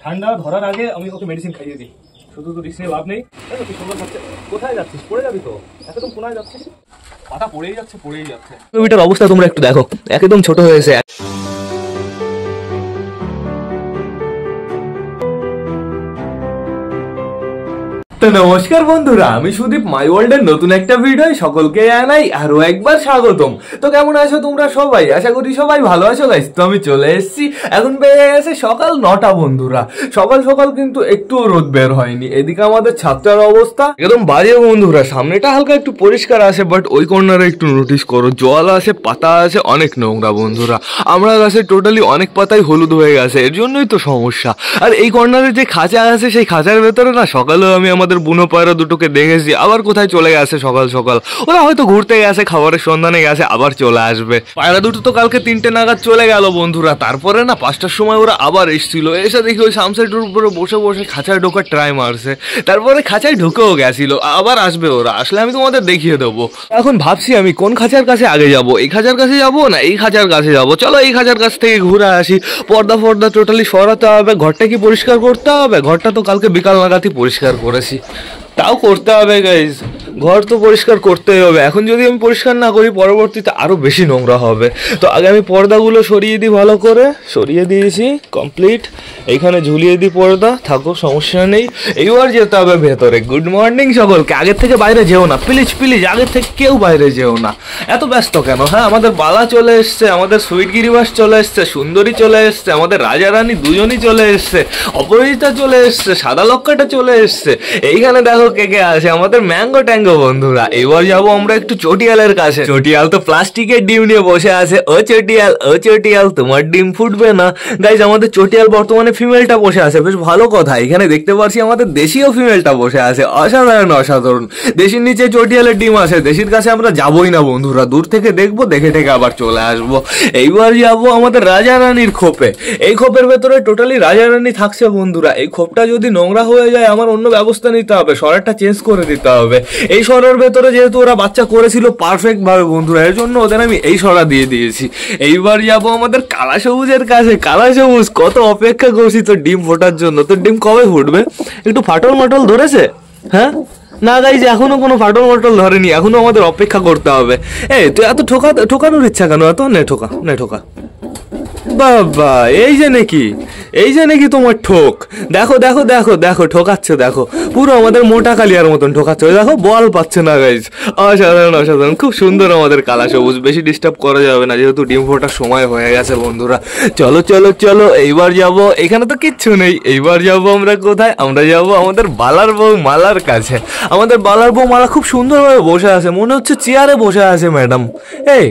ঠান্ডা ধরার আগে আমি ওকে মেডিসিন খাইয়ে দিই। শুধু তো রিস্ক নিয়ে লাভ নেই। কি সুন্দর হচ্ছে। কোথায় যাচ্ছিস? পড়ে যাবি তো। একদম কোনায় যাচ্ছিস, পাতা পড়েই যাচ্ছে। কিলোমিটার অবস্থা তোমরা একটু দেখো, একদম ছোট হয়েছে। তো নমস্কার বন্ধুরা, আমি সুদীপ, মাই ওয়ার্ল্ডের নতুন একটা ভিডিও সকলকে জানাই আরো একবার স্বাগতম। তো কেমন আছো তোমরা সবাই? আশা করি সবাই ভালো আছো গাইস। তো আমি চলে এসেছি, এখন বেজে গেছে সকাল 9টা বন্ধুরা। সকাল সকাল কিন্তু একটু রোদ বের হয়নি। এদিকে আমাদের ছাত্রের অবস্থা একদম বাজে বন্ধুরা। সামনেটা হালকা একটু পরিষ্কার আছে, বাট ওই কর্নারে একটু নোটিস করো, জল আছে, পাতা আছে, অনেক নোংরা বন্ধুরা। আমরা গাছে টোটালি অনেক পাতাই হলুদ হয়ে গেছে, এর জন্যই তো সমস্যা। আর এই কর্নারে যে খাঁচা আছে, সেই খাঁচার ভেতরে না সকালেও আমি আমাদের বুনো পায়রা দুটোকে দেখেছি, আবার কোথায় চলে গেছে সকাল সকাল। ওরা হয়তো ঘুরতে গেছে, খাবারের সন্ধানে গেছে, আবার চলে আসবে। পায়রা দুটো তো কালকে 3টে নাগাদ চলে গেল বন্ধুরা। তারপরে না 5টার সময় ওরা আবার এসেছিল, এসে দেখি ওই সামসাইটের উপরে বসে বসে খাঁচায় ঢোকার ট্রাই মারছে। তারপরে খাঁচায় ঢুকেও গেছিল, আবার আসবে ওরা। আসলে আমি তোমাদের দেখিয়ে দেবো। এখন ভাবছি আমি কোন খাঁচার কাছে আগে যাব, এই খাঁচার কাছে যাব না এই খাঁচার কাছে যাব। চলো এই খাঁচার কাছ থেকে ঘুরে আসি। পর্দা ফর্দা টোটালি সরাতে হবে, ঘরটা কি পরিষ্কার করতে হবে। ঘরটা তো কালকে বিকাল নাগাদই পরিষ্কার করেছি, তাও করতে হবে গাইজ। ঘর তো পরিষ্কার করতেই হবে। এখন যদি আমি পরিষ্কার না করি পরবর্তীতে আরো বেশি নোংরা হবে। তো আগে আমি পর্দাগুলো সরিয়ে দিই, ভালো করে সরিয়ে দিয়েছি, কমপ্লিট। এইখানে ঝুলিয়ে দিই পর্দা, থাকো, সমস্যা নেই। এইবার যেতে হবে ভেতরে। গুড মর্নিং সকলকে। আগের থেকে বাইরে যেও না প্লিজ প্লিজ, আগের থেকে কেউ বাইরে যেও না। এত ব্যস্ত কেন? হ্যাঁ, আমাদের বালা চলে এসছে, আমাদের সুইট গিরিবাস চলে এসছে, সুন্দরী চলে এসছে, আমাদের রাজা রানী দুজনই চলে এসছে, অপরাজিতা চলে এসছে, সাদা লক্কাটা চলে এসছে। এইখানে দেখো কে কে আছে, আমাদের ম্যাঙ্গো ট্যাঙ্গো বন্ধুরা। এবার যাবো আমরা একটু চটিয়ালের কাছে। চটিয়াল তো প্লাস্টিকের ডিম নিয়ে বসে আছে। ও চটিয়াল, ও চটিয়াল, তোমার ডিম ফুটবে না? গাইজ, আমাদের চটিয়াল বর্তমানে ফিমেলটা বসে আছে, বেশ ভালো কথা। এখানে দেখতে পাচ্ছি আমাদের দেশীয় ফিমেলটা বসে আছে, অসাধারণ অসাধারণ। দেশির নিচে চটিয়ালের ডিম আছে। দেশির কাছে আমরা যাবোই না বন্ধুরা, দূর থেকে দেখবো, দেখে টেকে আবার চলে আসবো। এইবার যাবো আমাদের রাজা রানীর খোপে। এই খোপের ভেতরে টোটালি রাজা রানী থাকছে বন্ধুরা। এই খোপটা যদি নোংরা হয়ে যায় আমার অন্য ব্যবস্থা নিতে হবে, সরারটা চেঞ্জ করে দিতে হবে। এই সরার ভেতরে যেহেতু ওরা বাচ্চা করেছিল পারফেক্ট ভাবে বন্ধুরা, এর জন্য ওদের আমি এই সরা দিয়ে দিয়েছি। এইবার যাবো আমাদের কালা সবুজের কাছে। কালা সবুজ, কত অপেক্ষা করছি তোর ডিম ফোটার জন্য। তোর ডিম কবে ফুটবে? একটু ফাটল মাটল ধরেছে? হ্যাঁ না গাইজ, এখনো কোনো ফাটল মাটল ধরেনি, এখনো আমাদের অপেক্ষা করতে হবে। এই তুই এত ঠোকানোর ইচ্ছা কেন এত? নে ঠোকা, নে ঠোকা। বাবা, এই যে নাকি তোমার ঠোক। দেখো দেখো দেখো দেখো, ঠোকাচ্ছে দেখো, পুরো আমাদের মোটা কালিয়ার মতন ঠোকাচ্ছে। দেখো, বল পাচ্ছে না গাইজ। অসাধারণ অসাধারণ, খুব সুন্দর আমাদের কালা সবুজ। বেশি ডিস্টার্ব করা যাবে না, যেহেতু ডিম ফোটার সময় হয়ে গেছে বন্ধুরা। চলো চলো চলো, এইবার যাবো। এখানে তো কিচ্ছু নেই। এইবার যাবো আমরা কোথায়? আমরা যাবো আমাদের বালার বউ মালার কাছে। আমাদের বালার বউ মালা খুব সুন্দরভাবে বসে আছে, মনে হচ্ছে চেয়ারে বসে আছে ম্যাডাম। এই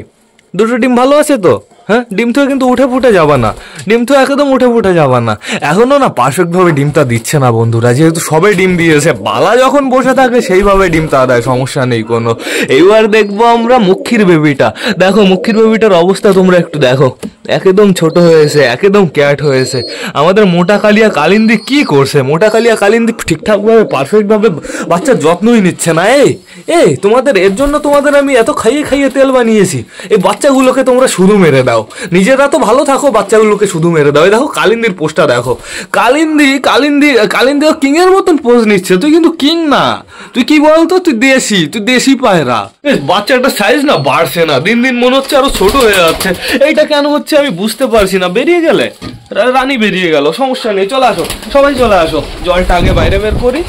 দুটো ডিম ভালো আছে তো? হ্যাঁ, ডিম তো কিন্তু উঠে ফুটে যাবা না, ডিম তো একদম উঠে ফুটে যাবা না। এখনো না পারফেক্ট ভাবে ডিমটা দিচ্ছে না বন্ধুরা, যেহেতু সবে ডিম দিয়েছে। বালা যখন বসে থাকে সেইভাবে ডিমটা দেয়, সমস্যা নেই কোনো। এইবার দেখবো আমরা মুখির বেবিটা। দেখো মুখির বেবিটার অবস্থা তোমরা একটু দেখো, একদম ছোট হয়েছে, একদম ক্যাট হয়েছে। আমাদের মোটা কালিয়া কালিন্দি কি করছে? মোটা কালিয়া কালিন্দি ঠিকঠাক ভাবে পারফেক্ট ভাবে বাচ্চার যত্নই নিচ্ছে না। এই তোমাদের এর জন্য তোমাদের আমি এত খাইয়ে খাইয়ে তেল বানিয়েছি। এই বাচ্চাগুলোকে তোমরা শুধু মেরে দাও, নিজেরা তো ভালো থাকো, বাচ্চাগুলোকে শুধু মেরে দাও। দেখো কালিন্দির পোস্টটা দেখো, কালিন্দি কালিন্দি কালিন্দি কিং এর মতন পোজ নিচ্ছে। তুই কিন্তু কিং না, তুই কি বলতো? তুই দেশি পায়রা। বাচ্চাটার সাইজ না বাড়ছে না, দিন দিন মনে হচ্ছে আরো ছোট হয়ে যাচ্ছে। এইটা কেন হচ্ছে আমি বুঝতে পারছি না। বেরিয়ে গেলে রানী বেরিয়ে গেল, সমস্যা নেই, চলে আসো সবাই, চলে আসো। জলটা আগে বাইরে বের করি।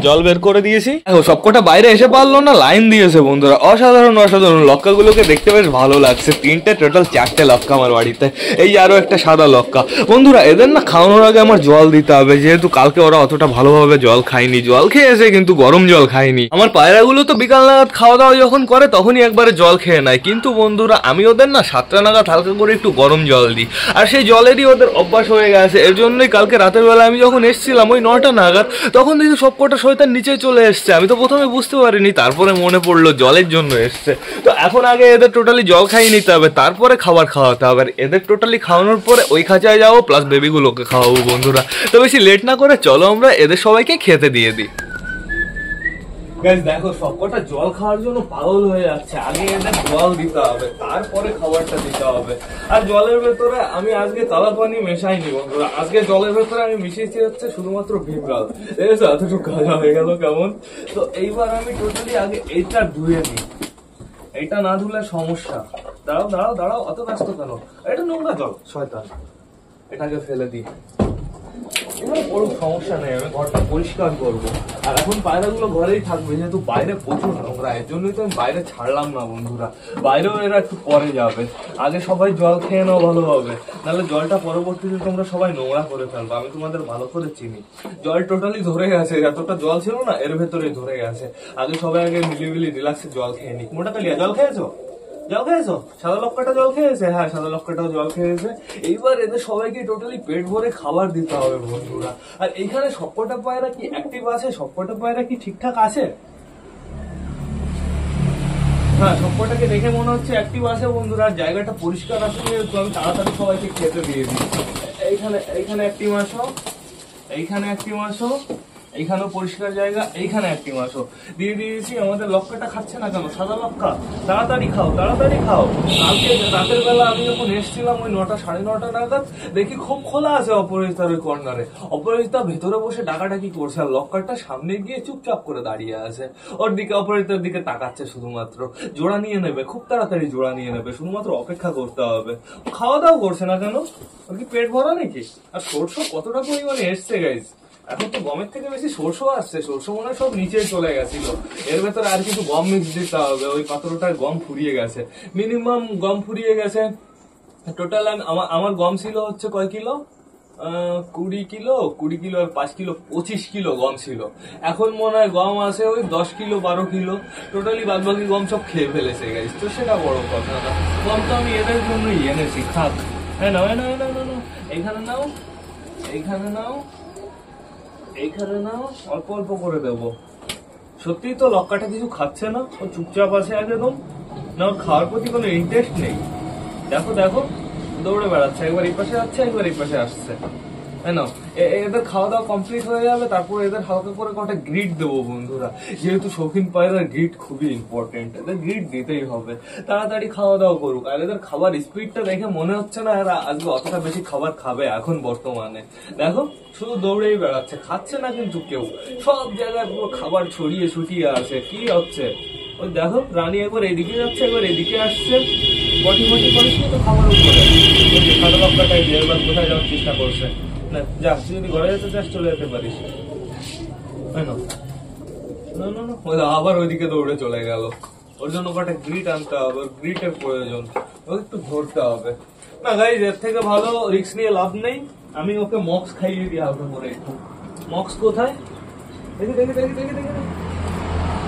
জল বের করে দিয়েছি। দেখো সবকটা বাইরে এসে পারলো না, লাইন দিয়েছে বন্ধুরা। অসাধারণ অসাধারণ। লক্কাগুলোকে দেখতে বেশ ভালো লাগছে। 3টে টোটাল 4টে লক্কা আমার বাড়িতে। এই আরো একটা সাদা লক্কা বন্ধুরা। এদের না খাওয়ানোর আগে আমার জল দিতে হবে, যেহেতু কালকে ওরা অতটা ভালোভাবে জল খায়নি। জল খেয়েছে কিন্তু গরম জল খায়নি। আমার পায়রাগুলো তো বিকাল নাগাদ খাওয়া দাওয়া যখন করে তখনই একবারে জল খেয়ে নেয়, কিন্তু বন্ধুরা আমি ওদের না 7টা নাগাদ হালকা করে একটু গরম জল দিই। আর সেই জলেরই ওদের অভ্যাস হয়ে গেছে। এর জন্যই কালকে রাতের বেলা আমি যখন এসেছিলাম ওই 9টা নাগাদ, তখন দেখি সবকটা শয়তান নিচে চলে এসছে। আমি তো প্রথমে বুঝতে পারিনি, তারপরে মনে পড়লো জলের জন্য এসছে। তো এখন আগে এদের টোটালি জল খাইয়ে নিতে হবে, তারপরে খাবার খাওয়াতে হবে। আর এদের টোটালি খাওয়ানোর পরে ওই খাঁচায় যাবো, প্লাস বেবিগুলোকে খাওয়াবো বন্ধুরা। তো বেশি লেট না করে চলো আমরা এদের সবাইকে খেতে দিয়ে দিই। গাইস দেখো সবকটা জল খাওয়ার জন্য পাগল হয়ে যাচ্ছে। আগে এদের জল দিতে হবে, তারপরে খাবারটা দিতে হবে। আর জলের ভেতরে আমি আজকে তালা পানি মেশাইনি বন্ধুরা, আজকে জলের ভেতরে আমি মিশিয়েছি হচ্ছে শুধুমাত্র ভিমরাল। দেখেছো এতটুকু কাজা হয়ে গেল কেমন। তো এইবার আমি টোটালি আগে এইটা ধুয়ে নিই, এইটা না ধুলে সমস্যা। দাঁড়াও দাঁড়াও দাঁড়াও, অত ব্যস্ত কেন? এটা নোংরা জল, শয়তান, এটাকে ফেলে দিই। এখানে কোনো সমস্যা নেই, আমি ঘরটা পরিষ্কার করবো। আর এখন পায়রাগুলো ঘরেই থাকবে, যেহেতু বাইরে প্রচুর নোংরা, এর জন্যই তো আমি বাইরে ছাড়লাম না বন্ধুরা। বাইরেও এরা একটু পরে যাবে, আগে সবাই জল খেয়ে নাও ভালোভাবে, নাহলে জলটা পরবর্তীতে তোমরা সবাই নোংরা করে ফেলবে। আমি তোমাদের ভালো করে চিনি, জল টোটালি ধরে গেছে, যতটা জল ছিল না এর ভেতরে ধরে গেছে। আগে সবাই আগে মিলিমিলি রিল্যাক্সে জল খেয়ে নিক। মোটা কালিয়া জল খেয়েছো? জল খেয়েছো? সাদা লক্কাটা জল খেয়েছে? হ্যাঁ সাদা লক্কাটাও জল খেয়েছে। এইবার এদের সবাইকে টোটালি পেট ভরে খাবার দিতে হবে বন্ধুরা। আর এইখানে সবকটা পায়রা কি অ্যাক্টিভ আছে? সবকটা পায়রা কি ঠিকঠাক আছে? হ্যাঁ সবকটাকে দেখে মনে হচ্ছে অ্যাক্টিভ আছে বন্ধুরা। জায়গাটা পরিষ্কার আছে, তো আমি তাড়াতাড়ি সবাইকে খেতে দিয়ে দিই। এইখানে এইখানে অ্যাক্টিভ আসো, এইখানে অ্যাক্টিভ আসো, এইখানেও পরিষ্কার জায়গা, এইখানে অ্যাক্টিভ আসো। দিয়ে দিয়েছি। আমাদের লক্কাটা খাচ্ছে না কেন? সাদা লক্কা, তাড়াতাড়ি খাও, তাড়াতাড়ি খাও। কালকে রাতের বেলা আমি যখন এসেছিলাম ওই 9টা সাড়ে 9টা নাগাদ, দেখি খুব খোলা আছে অপরাজিতার ওই কর্নারে। অপরাজিতা ভেতরে বসে ডাকাডাকি করছে, আর লক্কারটা সামনে গিয়ে চুপচাপ করে দাঁড়িয়ে আছে। ওর দিকে, অপরাজিতার দিকে তাকাচ্ছে শুধুমাত্র। জোড়া নিয়ে নেবে, খুব তাড়াতাড়ি জোড়া নিয়ে নেবে, শুধুমাত্র অপেক্ষা করতে হবে। খাওয়া দাওয়া করছে না কেন? ওর কি পেট ভরা নাকি? আর সরষ কতটা পরিমাণে এসছে গাইস, এখন তো গমের থেকে বেশি সরষেও আসছে। সরষে মনে হয় সব নিচে চলে গেছিল। এর ভেতরে আর কিছু গম মিক্স দিতে হবে, ওই পাত্রটার গম ফুরিয়ে গেছে, মিনিমাম গম ফুরিয়ে গেছে। টোটাল আমার গম ছিল হচ্ছে কয় কিলো? 20 কিলো, 20 কিলো আর 5 কিলো, 25 কিলো গম ছিল। এখন মনে হয় গম আছে ওই 10 কিলো 12 কিলো। টোটালি বাদ বাকি গম সব খেয়ে ফেলেছে গাইস, তো সেটা বড় কথা না। গম তো আমি এদের জন্যই এনেছি, খাক। হ্যাঁ নাও নাও নাও নাও, এইখানে নাও, এইখানে নাও, এইখানে নাও, অল্প অল্প করে দেবো। সত্যি তো লক্কাটা কিছু খাচ্ছে না, ও চুপচাপ আছে একদম, না ওর খাওয়ার প্রতি কোনো ইন্টারেস্ট নেই। দেখো দেখো দৌড়ে বেড়াচ্ছে, একবার এই পাশে আসছে, একবার এই পাশে আসছে। এদের খাওয়া দাওয়া কমপ্লিট হয়ে যাবে, তারপর এদের হালকা করে কটা গ্রিড দেবো বন্ধুরা। যেহেতু শৌখিন পায়রার গ্রিড খুবই ইম্পর্টেন্ট, এদের গ্রিড দিতেই হবে। তাড়াতাড়ি খাওয়া দাওয়া করুক। আর এদের খাবার স্পিডটা দেখে মনে হচ্ছে না এরা আজকে অতটা বেশি খাবার খাবে এখন বর্তমানে। দেখো শুধু দৌড়েই বেড়াচ্ছে, খাচ্ছে না কিন্তু কেউ। সব জায়গায় পুরো খাবার ছড়িয়ে ছুটিয়ে আছে, কি হচ্ছে? ওই দেখো রানী একবার এদিকে যাচ্ছে, একবার এদিকে আসছে, পটি পটি করেছি তো খাবার উপরে। সাদা লক্কাটাই দিয়ে এবার কোথায় যাওয়ার চেষ্টা করছে। না যা, তুই যদি ঘরে যেতে চাস চলে যেতে পারিস। আবার ওইদিকে দৌড়ে চলে গেল। ওর জন্য কটা গ্রিট আনতে হবে, গ্রিটের প্রয়োজন, ওকে একটু ধরতে হবে। না গাইজ, এর থেকে ভালো রিস্ক নিয়ে লাভ নেই। আমি ওকে মক্স খাইয়ে দিই হালকা করে একটু। মক্স কোথায়? দেখি দেখি দেখি দেখি দেখি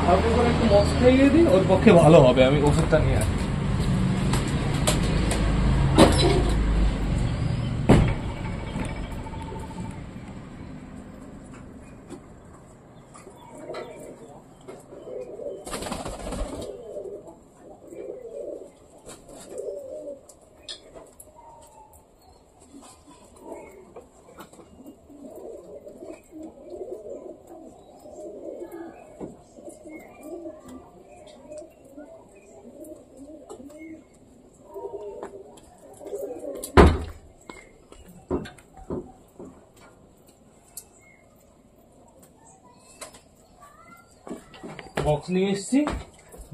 হালকা করে একটু মক্স খাইয়ে দিই, ওর পক্ষে ভালো হবে। আমি ওষুধটা নিয়ে আসি। বক্স নিয়ে এসছি,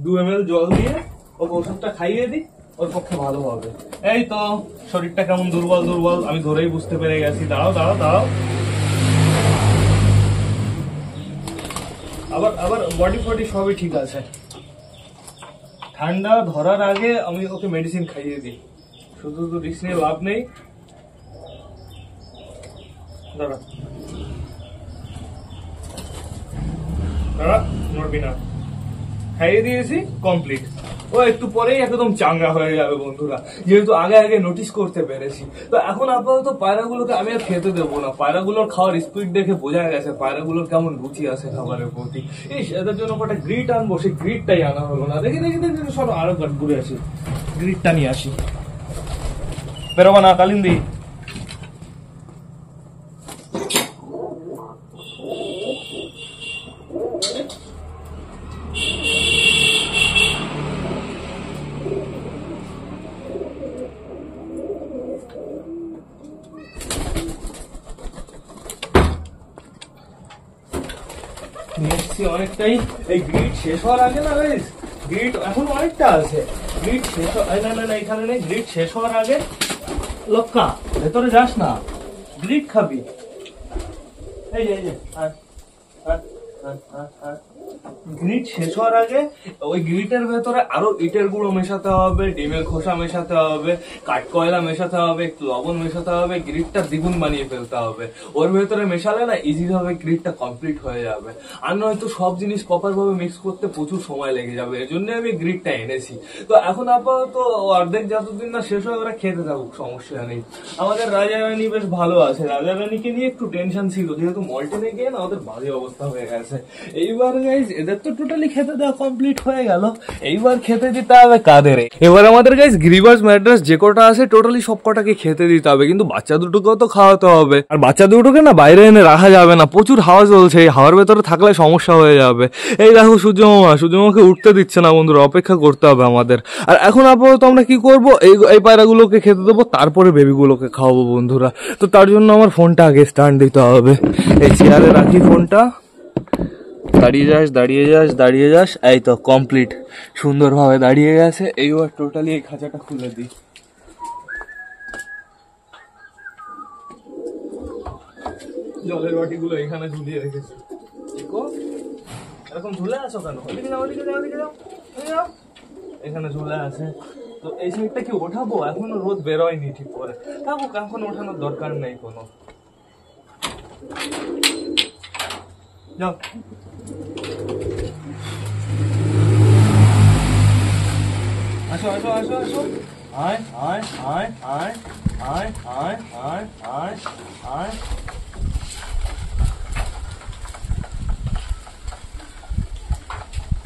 2 ml জল দিয়ে ওকে ওষুধটা খাইয়ে দিই, ওর পক্ষে ভালো হবে। এই তো শরীরটা কেমন দুর্বল দুর্বল আমি ধরেই বুঝতে পেরে গেছি। দাঁড়াও দাঁড়াও দাঁড়াও, আবার আবার বডি ফডি সবই ঠিক আছে। ঠান্ডা ধরার আগে আমি ওকে মেডিসিন খাইয়ে দিই, শুধু তো রিস্ক নিয়ে লাভ নেই। দাঁড়া দাঁড়া, নড়বি না। খাইয়ে দিয়েছি, কমপ্লিট। ও একটু পরেই একদম চাঙ্গা হয়ে যাবে বন্ধুরা, যেহেতু আগে আগে নোটিস করতে পেরেছি। তো এখন আপাতত পায়রাগুলোকে আমি আর খেতে দেবো না। পায়রাগুলোর খাওয়ার স্পিড দেখে বোঝা গেছে পায়রাগুলোর কেমন রুচি আছে খাবারের প্রতি। এদের জন্য কটা গ্রিট আনবো, সেই গ্রিটটাই আনা হলো না। দেখি দেখি দেখি, সব আরো ঘুরে আসি, গ্রিটটা নিয়ে আসি। বেরোবা না কালিন্দি। নিয়ে এসছি অনেকটাই। এই গ্রিড শেষ হওয়ার আগে না গাইস, গ্রিড এখন অনেকটা আছে, গ্রিড শেষ না এখানে নেই, গ্রিড শেষ হওয়ার আগে লক্কা ভেতরে যাস না, গ্রিড খাবি। এই যে গ্রিড শেষ হওয়ার আগে ওই গ্রিটের ভেতরে আরো ইটের গুঁড়ো মেশাতে হবে, ডিমের খোসা মেশাতে হবে, কাঠকয়লা মেশাতে হবে, একটু লবণ মেশাতে হবে, গ্রিডটা দ্বিগুণ বানিয়ে ফেলতে হবে। ওর ভেতরে মেশালে না ইজি ভাবে গ্রিডটা কমপ্লিট হয়ে যাবে। আর নয়তো সব জিনিস প্রপার ভাবে মিক্স করতে প্রচুর সময় লেগে যাবে, এর জন্য আমি গ্রিডটা এনেছি। তো এখন আপাতত অর্ধেক যতদিন না শেষ হয় ওরা খেতে থাকুক, সমস্যা নেই। আমাদের রাজা রানী বেশ ভালো আছে, রাজা রানীকে নিয়ে একটু টেনশন ছিল, যেহেতু মল্টেনে গিয়ে না ওদের বাজে অবস্থা হয়ে গেছে। এইবার গাইজ এদের তো টোটালি খেতে দেওয়া কমপ্লিট হয়ে গেল, এইবার খেতে দিতে হবে কাদের? এবার আমাদের গাইজ গ্রিভার্স ম্যাড্রাস যে কটা আছে টোটালি সব কটাকে খেতে দিতে হবে, কিন্তু বাচ্চা দুটোকেও তো খাওয়াতে হবে। আর বাচ্চা দুটোকে না বাইরে এনে রাখা যাবে না, প্রচুর হাওয়া চলছে, এই হাওয়ার ভেতরে থাকলে সমস্যা হয়ে যাবে। এই দেখো সূর্যমামাকে উঠতে দিচ্ছে না বন্ধুরা, অপেক্ষা করতে হবে আমাদের। আর এখন আপাতত আমরা কি করবো, এই পায়রাগুলোকে খেতে দেবো, তারপরে বেবিগুলোকে খাওয়াবো বন্ধুরা। তো তার জন্য আমার ফোনটা আগে স্ট্যান্ড দিতে হবে, এই চেয়ারে রাখি ফোনটা। দাঁড়িয়ে যাস, এই তো কমপ্লিট, সুন্দরভাবে দাঁড়িয়ে গেছে। এইবার টোটালি এই খাঁচাটা খুলে দিই। জলের বাটিগুলো এখানে ঝুলিয়ে রেখেছি, এরকম ঝুলে আছো কেন? এখানে ঝুলে আছে। তো এই সাইডটা কি ওঠাবো? এখনো রোদ বেরোয়নি ঠিক করে, থাকুক, এখন ওঠানোর দরকার নেই কোনো। যাও আসো আসো আসো আসো, আয় আয় আয় আয় আয় আয় আয় আয় আয়।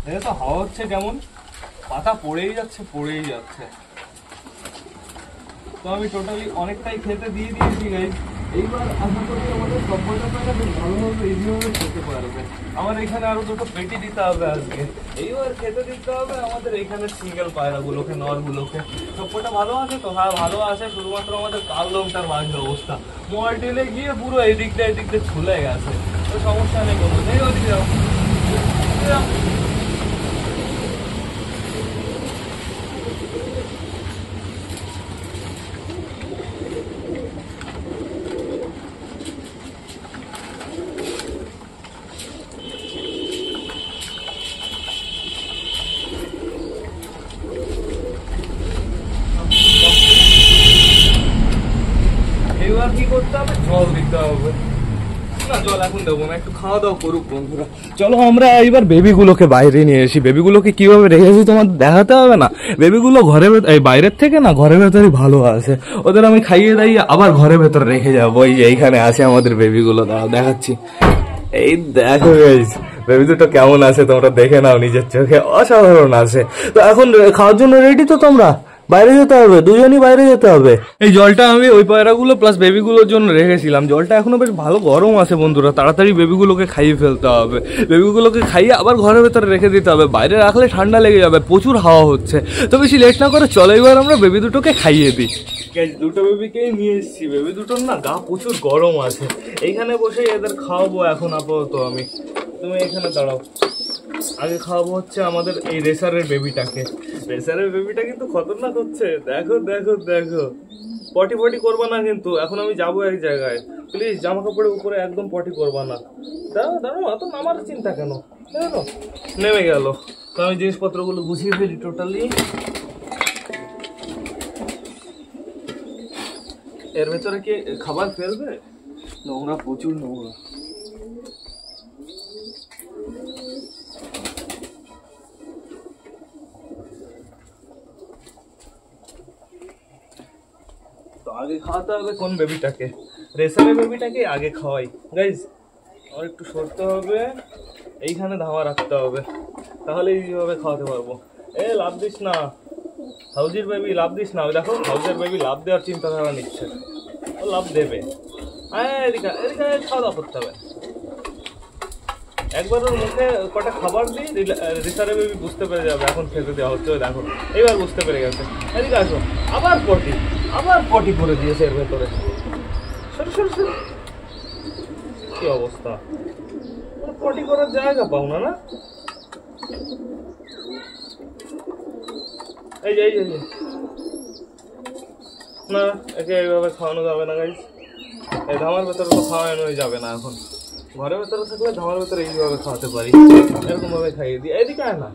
দেখো তো হাওয়া হচ্ছে কেমন, পাতা পড়েই যাচ্ছে। তো আমি টোটালি অনেকটাই খেতে দিয়ে দিয়েছি গাইস। এইবার আশা করি আমাদের সবকটা পায়রা বেশ ভালোভাবে ইজিভাবে খেতে পারবে। আমার এখানে আরো দুটো পেটি দিতে হবে আজকে, এইবার খেতে দিতে হবে আমাদের এখানে সিঙ্গেল পায়রাগুলোকে, নরগুলোকে। সবকটা ভালো আছে তো? হ্যাঁ ভালো আছে, শুধুমাত্র আমাদের কাল লোমটার বাজে অবস্থা, মল্টেনে গিয়ে পুরো এদিক দিয়ে ছুলে গেছে। তো সমস্যা নেই কোনো, নেই ওদিকে যাও। এবার কি করতে হবে, জল দিতে হবে। না জল এখন দেবো না, একটু খাওয়া দাওয়া করুক বন্ধুরা। চলো আমরা এবার বেবিগুলোকে বাইরে নিয়ে এসি, বেবিগুলোকে কিভাবে রেখেছি তোমাদের দেখাতে হবে না? বেবিগুলো বাইরের থেকে না ঘরের ভেতরে ভালো আছে, ওদের আমি খাইয়ে দাইয়ে আবার ঘরের ভেতরে রেখে যাবো। এইখানে আছে আমাদের বেবিগুলো, দাঁড়াও দেখাচ্ছি। এই দেখো গাইস, বেবি দুটো কেমন আছে তোমরা দেখে নাও নিজের চোখে, অসাধারণ আছে। তো এখন খাওয়ার জন্য রেডি তো? তোমরা বাইরে যেতে হবে, দুজনই বাইরে যেতে হবে। এই জলটা আমি ওই পায়রাগুলো প্লাস বেবিগুলোর জন্য রেখেছিলাম, জলটা এখনো বেশ ভালো গরম আছে বন্ধুরা, তাড়াতাড়ি বেবিগুলোকে খাইয়ে ফেলতে হবে। বেবিগুলোকে খাইয়ে আবার ঘরের ভেতরে রেখে দিতে হবে, বাইরে রাখলে ঠান্ডা লেগে যাবে, প্রচুর হাওয়া হচ্ছে। তো বেশি লেট না করে চলো এবার আমরা বেবি দুটোকে খাইয়ে দিই। দুটো বেবিকেই নিয়ে এসেছি, বেবি দুটোর না গা প্রচুর গরম আছে, এইখানে বসে এদের খাওয়াবো এখন আপাতত আমি। তুমি এখানে দাঁড়াও, আগে খাওয়াবো হচ্ছে আমাদের এই রেসারের বেবিটাকে। রেসারের বেবিটা কিন্তু খতরনাক হচ্ছে, দেখো দেখো দেখো। পটি করবা না কিন্তু, এখন আমি যাবো এক জায়গায়, প্লিজ জামা কাপড়ের উপরে একদম পটি করবা না। দাঁড়াও এত নামার চিন্তা কেন, দেখো নেমে গেল। তো আমি জিনিসপত্রগুলো গুছিয়ে ফেলি টোটালি। এর ভেতরে কি খাবার ফেলবে? নোংরা, প্রচুর নোংরা। তো আগে খাওয়াতে হবে কোন বেবিটাকে? রেসারের বেবিটাকে আগে খাওয়াই গাইজ। আর একটু সরতে হবে, এইখানে ধামা রাখতে হবে, তাহলে এইভাবে খাওয়াতে পারবো। লাভ দিস না, হাউজির বেবি লাভ দিস না। দেখো হাউজের বেবি লাভ দেওয়ার চিন্তাধারা নিচ্ছে, ও লাভ দেবে। এদিকে খাওয়া দাওয়া করতে হবে। একবার ওর মুখে কটা খাবার দিই, রিসারে বেবি বুঝতে পেরে যাবে এখন খেতে দেওয়া হচ্ছে। দেখো এইবার বুঝতে পেরে গেছে। এদিকে আসো, আবার পটি করে দিয়েছে এর ভেতরে। কি অবস্থা, পটি করার জায়গা পাও না। না এই যে না, একে এইভাবে খাওয়ানো যাবে না গাইস। এই ধামার ভেতরে তো খাওয়ানোই যাবে না এখন। ঘরের ভেতরে থাকলে ধামার ভেতরে এইভাবে খাওয়াতে পারি, এরকম ভাবে খাইয়ে দিই। এদিকে আয় না,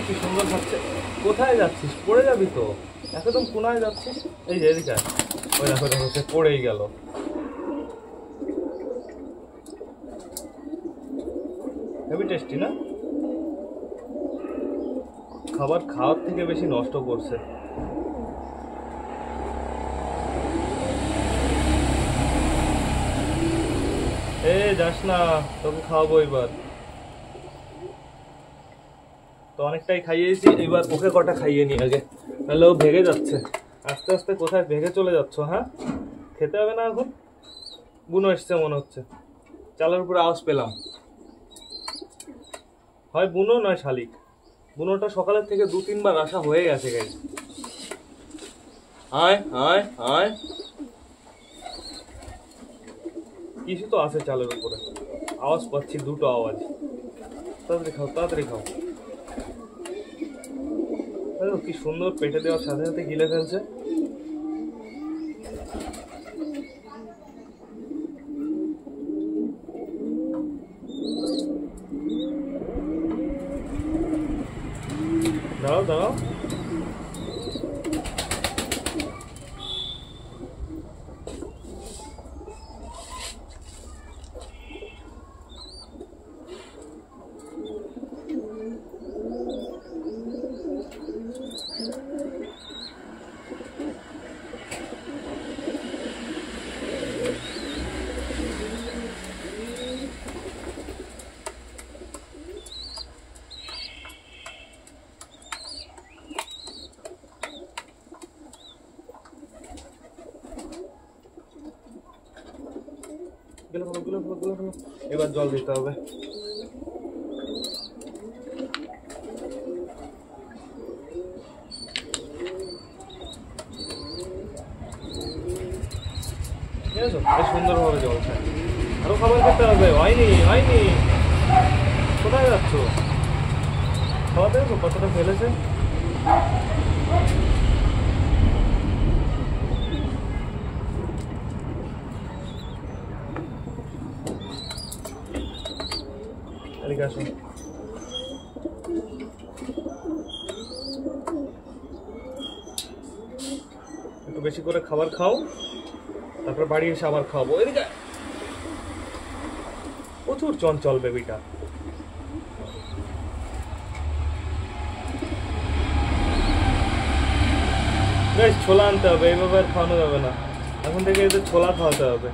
কি সুন্দর খাচ্ছে। কোথায় যাচ্ছিস? পড়ে যাবি তো, একদম কোনায় যাচ্ছিস। এই যে এদিকে আয়। ওই দেখো দেখো, সে পড়েই গেল। হেভি টেস্টি না? খাবার খাওয়ার থেকে বেশি নষ্ট করছে। এ যাস না, তোকে খাওয়াবো এবার। তো অনেকটাই খাইয়েছি, এবার ওকে কটা খাইয়ে নি আগে, নাহলে ও ভেগে যাচ্ছে। আস্তে আস্তে কোথায় ভেগে চলে যাচ্ছ? হ্যাঁ, খেতে হবে না এখন? বুনো এসছে মনে হচ্ছে, চালের উপরে আওয়াজ পেলাম। হয় বুনো নয় শালিক। বুনোটা সকালের থেকে 2-3 বার আসা হয়ে গেছে গাইস। আয় আয় আয়, কিছু তো আছে চালের উপরে, আওয়াজ পাচ্ছি, দুটো আওয়াজ। তাড়াতাড়ি খাও, তাড়াতাড়ি খাও। কি সুন্দর, পেটে দেওয়ার সাথে সাথে গিলে ফেলছে। দাঁড়াও দাঁড়াও, এবার জল দিতে হবে। সুন্দরভাবে জল খায়, আরো খাবার খেতে হবে। হয়নি হয়নি, কোথায় যাচ্ছ? খাওয়া দেখো কতটা ফেলেছে। এদিকে আসো, একটু বেশি করে খাবার খাও, তারপর বাড়ি এসে আবার খাওয়াবো। এদিকে প্রচুর চঞ্চল বেবিটা। ছোলা আনতে হবে, এইভাবে আর খাওয়ানো যাবে না। এখন থেকে এদের ছোলা খাওয়াতে হবে।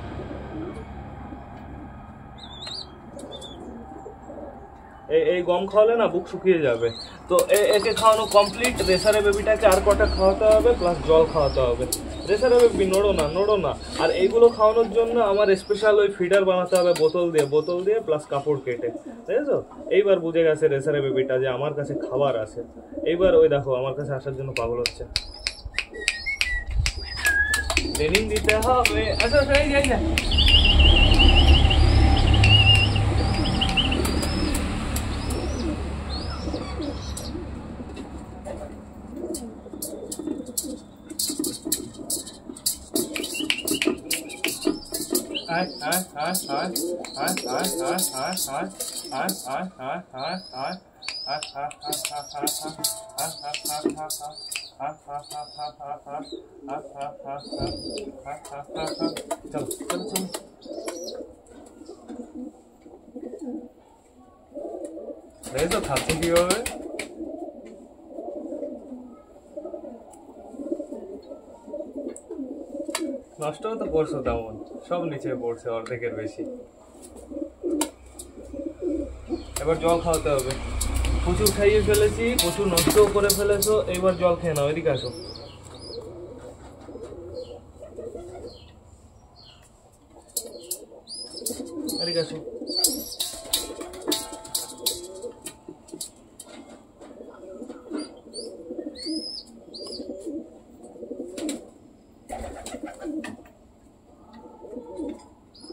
এই গম খাওয়ালে না বুক শুকিয়ে যাবে। তো একে খাওয়ানো কমপ্লিট। রেসারে বেবিটাকে আর কটা খাওয়াতে হবে, প্লাস জল খাওয়াতে হবে। রেসারে বেবি নড়ো না, নড়ো না। আর এইগুলো খাওয়ানোর জন্য আমার স্পেশাল ওই ফিডার বানাতে হবে, বোতল দিয়ে প্লাস কাপড় কেটে, বুঝেছো? এইবার বুঝে গেছে রেসারে বেবিটা যে আমার কাছে খাবার আছে। এইবার ওই দেখো আমার কাছে আসার জন্য পাগল হচ্ছে। ট্রেনিং দিতে হবে। আচ্ছা এই যাই না, তো খাচ্ছে কিভাবে? নষ্ট তো করছো তেমন, সব নিচে পড়ছে অর্ধেকের বেশি। এবার জল খাওয়াতে হবে। প্রচুর খাইয়ে ফেলেছি, প্রচুর নষ্টও করে ফেলেছো। এইবার জল খেয়ে নাও, এদিকে আসো। এদিকে আসো।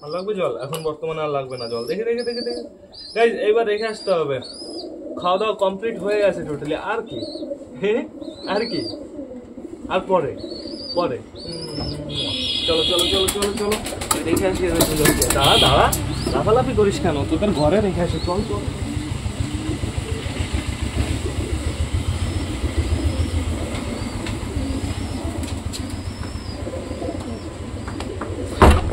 আর লাগবে জল? এখন বর্তমানে আর লাগবে না জল। দেখে দেখে দেখে দেখে গাইস, এইবার রেখে আসতে হবে। খাওয়া দাওয়া কমপ্লিট হয়ে গেছে টোটালি। আর কি আর কি আর পরে পরে চলো চলো চলো চলো চলো রেখে আসি। দাঁড়া দাঁড়া, লাফালাফি করিস কেন? তোদের ঘরে রেখে আসি, চল চল।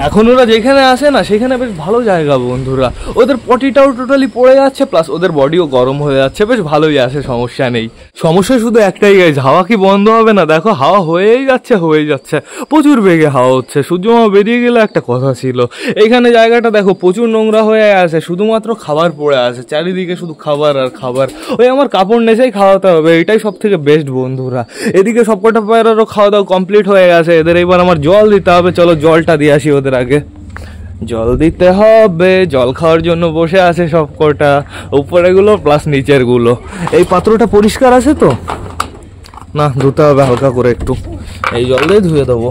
এখন ওরা যেখানে আসে না সেখানে বেশ ভালো জায়গা বন্ধুরা। ওদের পটিটাও টোটালি পড়ে যাচ্ছে, প্লাস ওদের বডিও গরম হয়ে যাচ্ছে, বেশ ভালোই আসে, সমস্যা নেই। সমস্যা শুধু একটাই গাইজ, হাওয়া কি বন্ধ হবে না? দেখো হাওয়া হয়েই যাচ্ছে হয়ে যাচ্ছে, প্রচুর বেগে হাওয়া হচ্ছে। সূর্যমামা বেরিয়ে গেলে একটা কথা ছিল। এইখানে জায়গাটা দেখো প্রচুর নোংরা হয়ে আছে, শুধুমাত্র খাবার পড়ে আছে, চারিদিকে শুধু খাবার আর খাবার। ওই আমার কাপড় নেচেই খাওয়াতে হবে, এটাই সব থেকে বেস্ট বন্ধুরা। এদিকে সবকটা পায়রারও খাওয়া দাওয়া কমপ্লিট হয়ে গেছে, এদের এবার আমার জল দিতে হবে। চলো জলটা দিয়ে আসি ওদের আগে। জল দিতে হবে, জল খাওয়ার জন্য বসে আছে সব কটা, উপরে গুলো প্লাস নিচের গুলো। এই পাত্রটা পরিষ্কার আছে তো? না, ধুতে হবে হালকা করে একটু, এই জল দিয়ে ধুয়ে দেবো।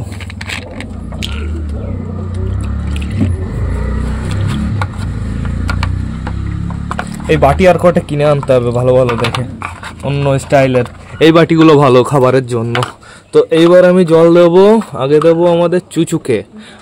এই বাটি আর কটা কিনে আনতে হবে ভালো ভালো দেখে, অন্য স্টাইলের। এই বাটিগুলো ভালো খাবারের জন্য। তো এইবার আমি জল দেবো। আগে দেবো আমাদের চুচুকে।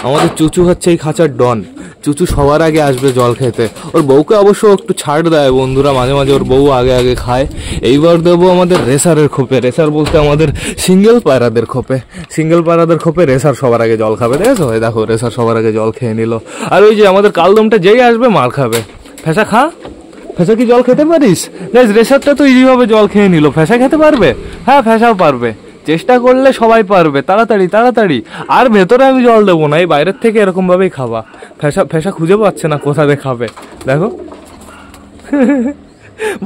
আমাদের চুচু হচ্ছে এই খাঁচার ডন। চুচু সবার আগে আসবে জল খেতে। ওর বউকে অবশ্য একটু ছাড় দেয় বন্ধুরা, মাঝে মাঝে ওর বউ আগে আগে খায়। এইবার দেবো আমাদের রেসারের খোপে। রেসার বলতে আমাদের সিঙ্গেল পায়রাদের খোপে। সিঙ্গেল পায়রাদের খোপে রেসার সবার আগে জল খাবে। দেখেছো? দেখো রেসার সবার আগে জল খেয়ে নিল। আর ওই যে আমাদের কালদমটা যেই আসবে মার খাবে। ফেসা খা। ফেসা কি জল খেতে পারিস? গাইস, রেসারটা তো ইজিভাবে জল খেয়ে নিল। ফেসা খেতে পারবে? হ্যাঁ, ফেসাও পারবে। চেষ্টা করলে সবাই পারবে। তাড়াতাড়ি তাড়াতাড়ি। আর ভেতরে আমি জল দেবো না, এই বাইরের থেকে এরকম ভাবেই খাবা। ফেসা ফেসা খুঁজে পাচ্ছে না কোথা দিয়ে খাবে, দেখো।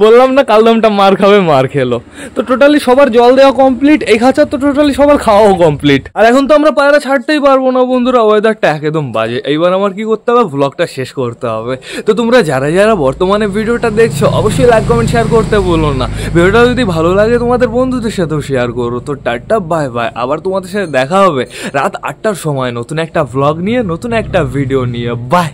বললাম না কালদমটা মার খাবে, মার খেলো। তো টোটালি সবার জল দেওয়া কমপ্লিট, এই খাঁচার তো টোটালি সবার খাওয়াও কমপ্লিট। আর এখন তো আমরা পায়রা ছাড়তেই পারবো না বন্ধুরা, ওয়েদারটা একদম বাজে। এইবার আমার কি করতে হবে? ব্লগটা শেষ করতে হবে। তো তোমরা যারা যারা বর্তমানে ভিডিওটা দেখছো অবশ্যই লাইক কমেন্ট শেয়ার করতে বলো না। ভিডিওটা যদি ভালো লাগে তোমাদের বন্ধুদের সাথেও শেয়ার করো। তো টাটা, বাই বাই। আবার তোমাদের সাথে দেখা হবে রাত 8টার সময় নতুন একটা ব্লগ নিয়ে, নতুন একটা ভিডিও নিয়ে। বাই।